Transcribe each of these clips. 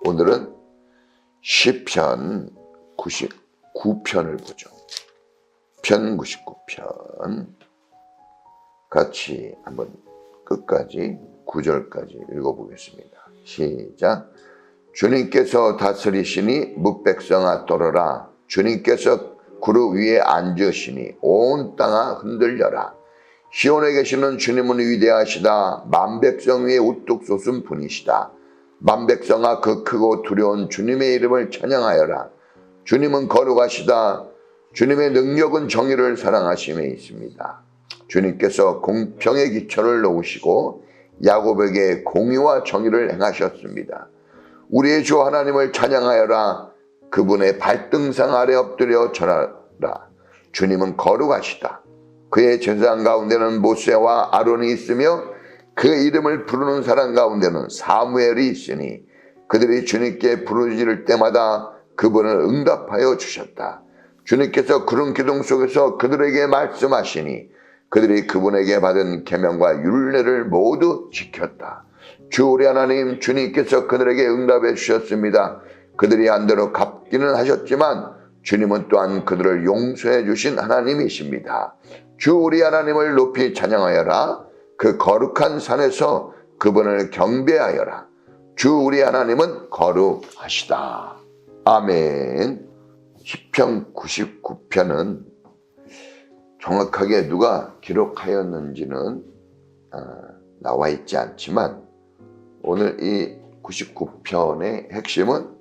오늘은 시편 99편을 보죠. 편 99편 같이 한번 끝까지 9절까지 읽어보겠습니다. 시작. 주님께서 다스리시니 뭇백성아 떨어라. 주님께서 구름 위에 앉으시니 온 땅아 흔들려라. 시온에 계시는 주님은 위대하시다. 만백성 위에 우뚝 솟은 분이시다. 만백성아 그 크고 두려운 주님의 이름을 찬양하여라. 주님은 거룩하시다. 주님의 능력은 정의를 사랑하심에 있습니다. 주님께서 공평의 기초를 놓으시고 야곱에게 공의와 정의를 행하셨습니다. 우리의 주 하나님을 찬양하여라. 그분의 발등상 아래 엎드려 절하라. 주님은 거룩하시다. 그의 제사장 가운데는 모세와 아론이 있으며 그 이름을 부르는 사람 가운데는 사무엘이 있으니 그들이 주님께 부르짖을 때마다 그분을 응답하여 주셨다. 주님께서 구름 기둥 속에서 그들에게 말씀하시니 그들이 그분에게 받은 계명과 율례를 모두 지켰다. 주 우리 하나님 주님께서 그들에게 응답해 주셨습니다. 그들이 한대로 갚기는 하셨지만 주님은 또한 그들을 용서해 주신 하나님이십니다. 주 우리 하나님을 높이 찬양하여라. 그 거룩한 산에서 그분을 경배하여라. 주 우리 하나님은 거룩하시다. 아멘. 시편 99편은 정확하게 누가 기록하였는지는 나와 있지 않지만 오늘 이 99편의 핵심은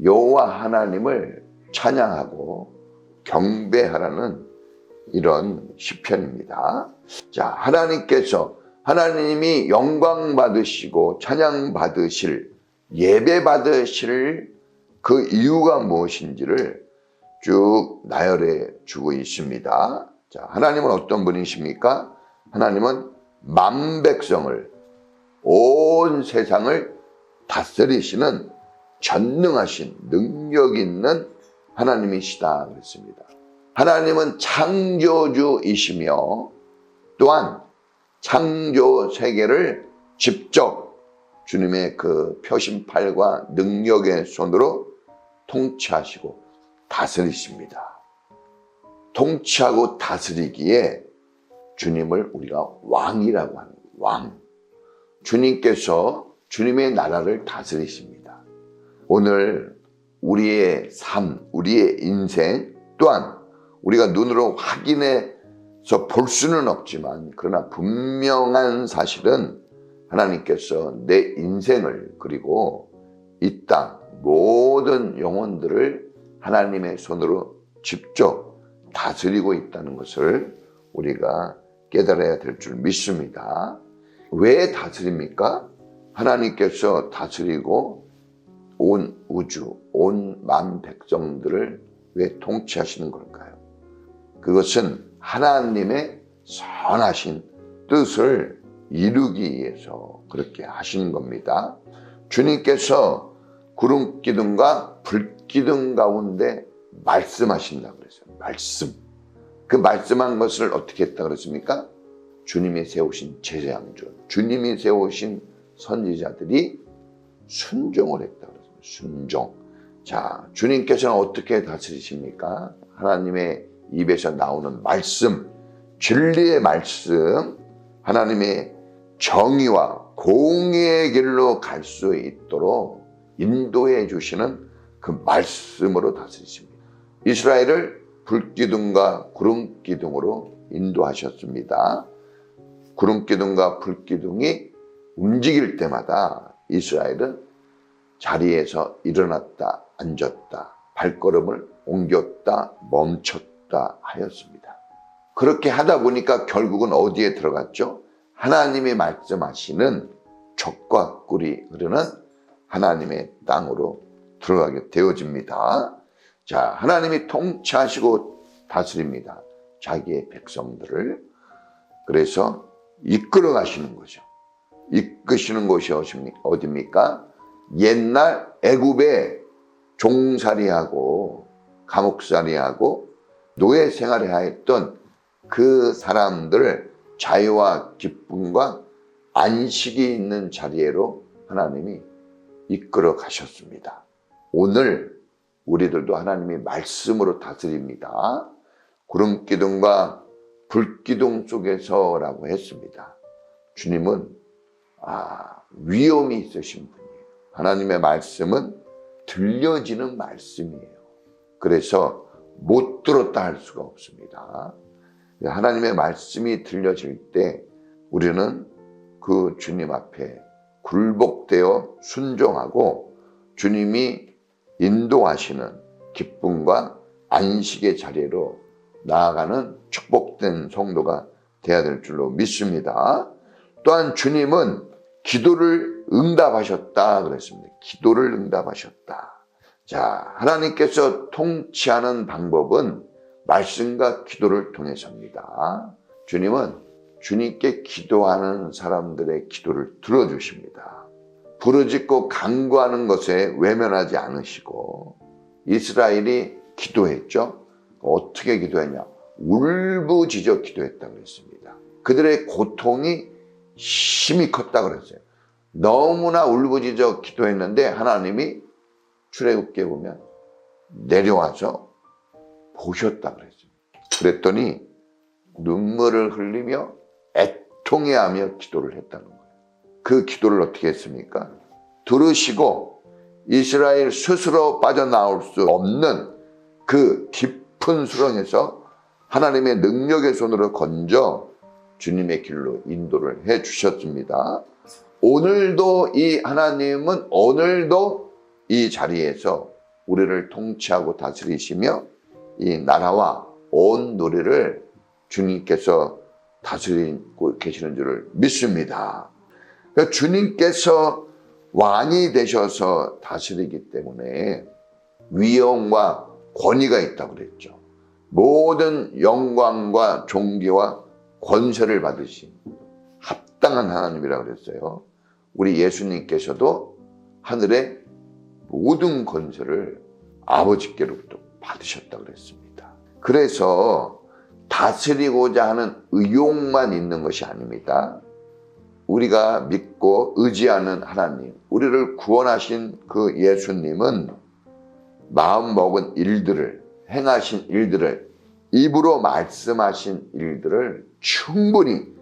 여호와 하나님을 찬양하고 경배하라는 이런 시편입니다. 자, 하나님이 영광 받으시고 찬양 받으실, 예배 받으실 그 이유가 무엇인지를 쭉 나열해 주고 있습니다. 자, 하나님은 어떤 분이십니까? 하나님은 만백성을, 온 세상을 다스리시는 전능하신 능력 있는 하나님이시다 그랬습니다. 하나님은 창조주이시며 또한 창조 세계를 직접 주님의 그 표심팔과 능력의 손으로 통치하시고 다스리십니다. 통치하고 다스리기에 주님을 우리가 왕이라고 하는 거예요. 왕. 주님께서 주님의 나라를 다스리십니다. 오늘 우리의 삶, 우리의 인생 또한 우리가 눈으로 확인해서 볼 수는 없지만 그러나 분명한 사실은 하나님께서 내 인생을 그리고 이 땅 모든 영혼들을 하나님의 손으로 직접 다스리고 있다는 것을 우리가 깨달아야 될 줄 믿습니다. 왜 다스립니까? 하나님께서 다스리고 온 우주, 온 만백성들을 왜 통치하시는 걸까요? 그것은 하나님의 선하신 뜻을 이루기 위해서 그렇게 하시는 겁니다. 주님께서 구름 기둥과 불 기둥 가운데 말씀하신다고 그랬어요. 말씀. 그 말씀한 것을 어떻게 했다고 그랬습니까? 주님이 세우신 제사장들, 주님이 세우신 선지자들이 순종을 했다고 그랬어요. 순종. 자, 주님께서는 어떻게 다스리십니까? 하나님의 입에서 나오는 말씀, 진리의 말씀, 하나님의 정의와 공의의 길로 갈 수 있도록 인도해 주시는 그 말씀으로 다스리십니다. 이스라엘을 불기둥과 구름기둥으로 인도하셨습니다. 구름기둥과 불기둥이 움직일 때마다 이스라엘은 자리에서 일어났다, 앉았다, 발걸음을 옮겼다, 멈췄다 하였습니다. 그렇게 하다 보니까 결국은 어디에 들어갔죠? 하나님이 말씀하시는 젖과 꿀이 흐르는 하나님의 땅으로 들어가게 되어집니다. 자, 하나님이 통치하시고 다스립니다. 자기의 백성들을. 그래서 이끌어 가시는 거죠. 이끄시는 곳이 어디입니까? 옛날 애굽에 종살이하고 감옥살이하고 노예 생활을 하였던 그 사람들을 자유와 기쁨과 안식이 있는 자리로 하나님이 이끌어 가셨습니다. 오늘 우리들도 하나님이 말씀으로 다스립니다. 구름기둥과 불기둥 속에서라고 했습니다. 주님은 위엄이 있으신 분이에요. 하나님의 말씀은 들려지는 말씀이에요. 그래서 못 들었다 할 수가 없습니다. 하나님의 말씀이 들려질 때 우리는 그 주님 앞에 굴복되어 순종하고 주님이 인도하시는 기쁨과 안식의 자리로 나아가는 축복된 성도가 되어야 될 줄로 믿습니다. 또한 주님은 기도를 응답하셨다 그랬습니다. 기도를 응답하셨다. 자, 하나님께서 통치하는 방법은 말씀과 기도를 통해서입니다. 주님은 주님께 기도하는 사람들의 기도를 들어주십니다. 부르짖고 간구하는 것에 외면하지 않으시고, 이스라엘이 기도했죠. 어떻게 기도했냐? 울부짖어 기도했다고 그랬습니다. 그들의 고통이 심히 컸다고 그랬어요. 너무나 울부짖어 기도했는데 하나님이 출애굽기에 보면 내려와서 보셨다고 그랬어요. 그랬더니 눈물을 흘리며 애통해하며 기도를 했다는 거예요. 그 기도를 어떻게 했습니까? 들으시고 이스라엘 스스로 빠져나올 수 없는 그 깊은 수렁에서 하나님의 능력의 손으로 건져 주님의 길로 인도를 해 주셨습니다. 오늘도 이 하나님은 오늘도 이 자리에서 우리를 통치하고 다스리시며 이 나라와 온 노래를 주님께서 다스리고 계시는 줄을 믿습니다. 그러니까 주님께서 왕이 되셔서 다스리기 때문에 위엄과 권위가 있다고 그랬죠. 모든 영광과 존귀와 권세를 받으신 합당한 하나님이라고 그랬어요. 우리 예수님께서도 하늘의 모든 권세를 아버지께로부터 받으셨다고 그랬습니다. 그래서 다스리고자 하는 의욕만 있는 것이 아닙니다. 우리가 믿고 의지하는 하나님, 우리를 구원하신 그 예수님은 마음 먹은 일들을, 행하신 일들을, 입으로 말씀하신 일들을 충분히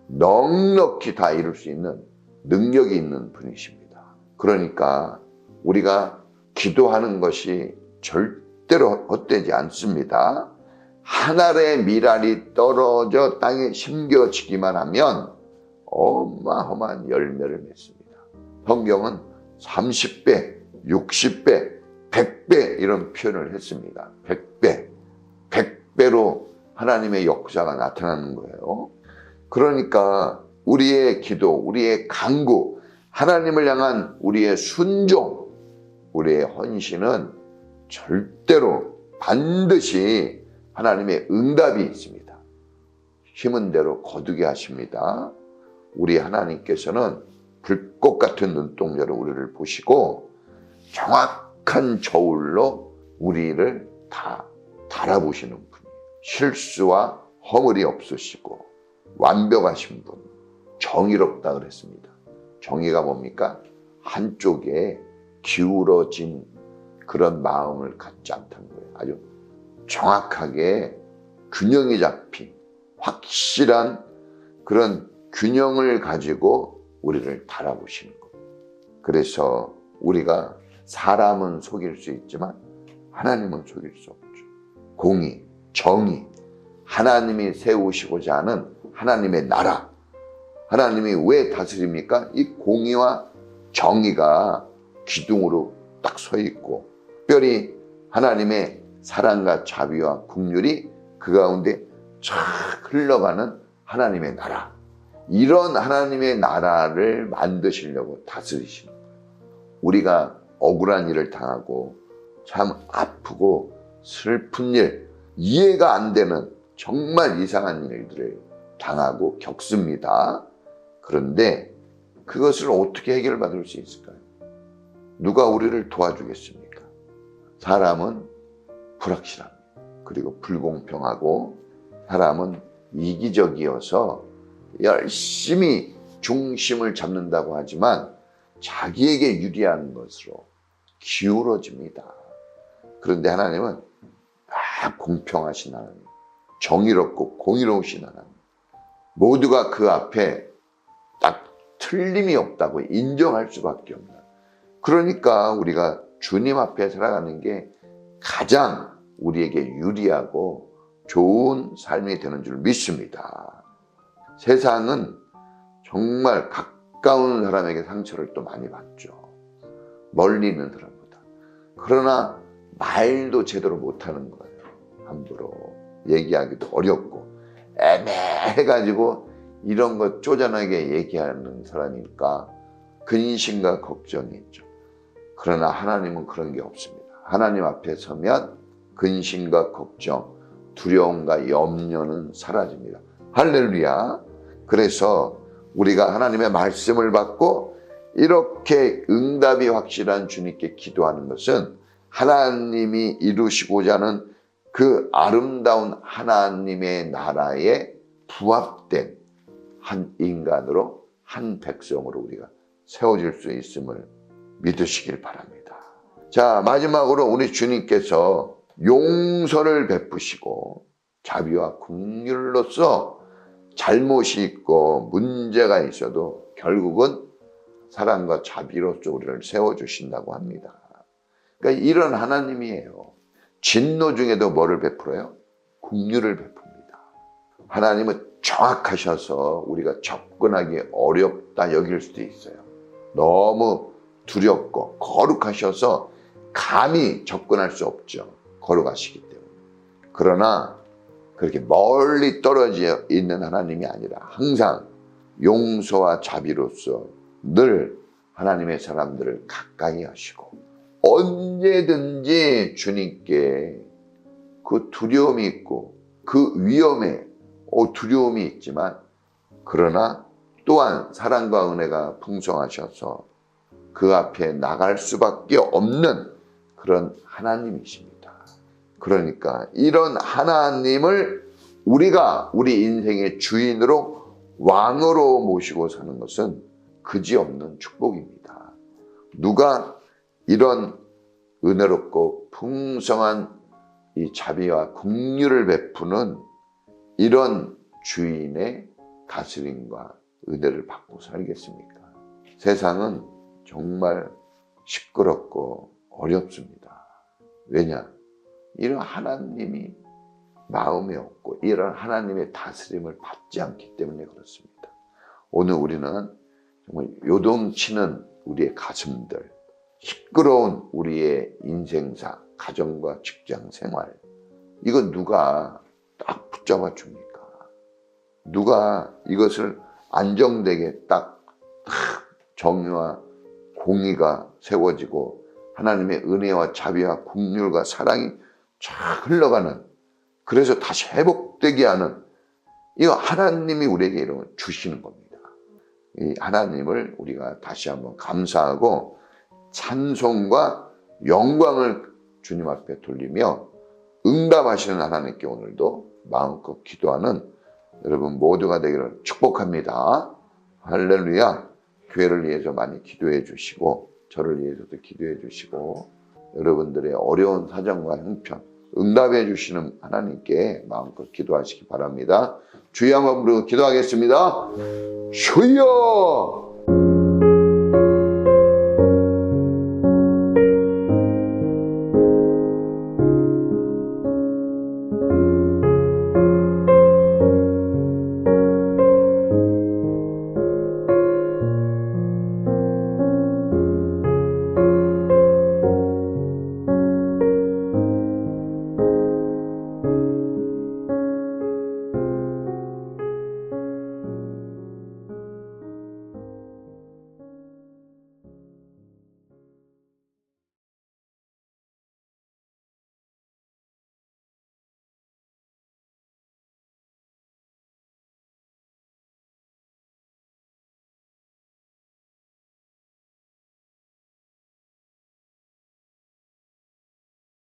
넉넉히 다 이룰 수 있는 능력이 있는 분이십니다. 그러니까 우리가 기도하는 것이 절대로 헛되지 않습니다. 한 알의 밀알이 떨어져 땅에 심겨지기만 하면 어마어마한 열매를 맺습니다. 성경은 30배, 60배, 100배 이런 표현을 했습니다. 100배, 100배로 하나님의 역사가 나타나는 거예요. 그러니까 우리의 기도, 우리의 간구, 하나님을 향한 우리의 순종, 우리의 헌신은 절대로 반드시 하나님의 응답이 있습니다. 힘은 대로 거두게 하십니다. 우리 하나님께서는 불꽃 같은 눈동자로 우리를 보시고 정확한 저울로 우리를 다 달아보시는 분이에요. 실수와 허물이 없으시고 완벽하신 분, 정의롭다 그랬습니다. 정의가 뭡니까? 한쪽에 기울어진 그런 마음을 갖지 않다는 거예요. 아주 정확하게 균형이 잡힌 확실한 그런 균형을 가지고 우리를 바라보시는 겁니다. 그래서 우리가 사람은 속일 수 있지만 하나님은 속일 수 없죠. 공의, 정의, 하나님이 세우시고자 하는 하나님의 나라, 하나님이 왜 다스립니까? 이 공의와 정의가 기둥으로 딱 서 있고 특별히 하나님의 사랑과 자비와 긍휼이 그 가운데 쫙 흘러가는 하나님의 나라, 이런 하나님의 나라를 만드시려고 다스리시는 거예요. 우리가 억울한 일을 당하고 참 아프고 슬픈 일, 이해가 안 되는 정말 이상한 일들을 당하고 겪습니다. 그런데 그것을 어떻게 해결받을 수 있을까요? 누가 우리를 도와주겠습니까? 사람은 불확실합니다. 그리고 불공평하고 사람은 이기적이어서 열심히 중심을 잡는다고 하지만 자기에게 유리한 것으로 기울어집니다. 그런데 하나님은 공평하신 하나님, 정의롭고 공의로우신 하나님, 모두가 그 앞에 딱 틀림이 없다고 인정할 수밖에 없는, 그러니까 우리가 주님 앞에 살아가는 게 가장 우리에게 유리하고 좋은 삶이 되는 줄 믿습니다. 세상은 정말 가까운 사람에게 상처를 또 많이 받죠. 멀리 있는 사람보다. 그러나 말도 제대로 못하는 거예요. 함부로 얘기하기도 어렵고 애매해가지고 이런 것 쪼잔하게 얘기하는 사람이니까 근심과 걱정이 있죠. 그러나 하나님은 그런 게 없습니다. 하나님 앞에 서면 근심과 걱정, 두려움과 염려는 사라집니다. 할렐루야. 그래서 우리가 하나님의 말씀을 받고 이렇게 응답이 확실한 주님께 기도하는 것은 하나님이 이루시고자 하는 그 아름다운 하나님의 나라에 부합된 한 인간으로, 한 백성으로 우리가 세워질 수 있음을 믿으시길 바랍니다. 자, 마지막으로 우리 주님께서 용서를 베푸시고 자비와 긍휼로서 잘못이 있고 문제가 있어도 결국은 사랑과 자비로서 우리를 세워주신다고 합니다. 그러니까 이런 하나님이에요. 진노 중에도 뭐를 베풀어요? 긍휼을 베풉니다. 하나님은 정확하셔서 우리가 접근하기 어렵다 여길 수도 있어요. 너무 두렵고 거룩하셔서 감히 접근할 수 없죠. 거룩하시기 때문에. 그러나 그렇게 멀리 떨어져 있는 하나님이 아니라 항상 용서와 자비로서 늘 하나님의 사람들을 가까이 하시고 언제든지 주님께 그 두려움이 있고 그 위험에 두려움이 있지만 그러나 또한 사랑과 은혜가 풍성하셔서 그 앞에 나갈 수밖에 없는 그런 하나님이십니다. 그러니까 이런 하나님을 우리가 우리 인생의 주인으로 왕으로 모시고 사는 것은 그지없는 축복입니다. 누가 이런 은혜롭고 풍성한 이 자비와 긍휼을 베푸는 이런 주인의 다스림과 은혜를 받고 살겠습니까? 세상은 정말 시끄럽고 어렵습니다. 왜냐? 이런 하나님이 마음에 없고 이런 하나님의 다스림을 받지 않기 때문에 그렇습니다. 오늘 우리는 정말 요동치는 우리의 가슴들, 시끄러운 우리의 인생사, 가정과 직장 생활, 이거 누가 딱 붙잡아 줍니까? 누가 이것을 안정되게 딱 정의와 공의가 세워지고 하나님의 은혜와 자비와 긍휼과 사랑이 쫙 흘러가는, 그래서 다시 회복되게 하는, 이거 하나님이 우리에게 이런 걸 주시는 겁니다. 이 하나님을 우리가 다시 한번 감사하고 찬송과 영광을 주님 앞에 돌리며 응답하시는 하나님께 오늘도 마음껏 기도하는 여러분 모두가 되기를 축복합니다. 할렐루야. 교회를 위해서 많이 기도해 주시고 저를 위해서도 기도해 주시고 여러분들의 어려운 사정과 형편 응답해 주시는 하나님께 마음껏 기도하시기 바랍니다. 주여 한번 부르고 기도하겠습니다. 주여!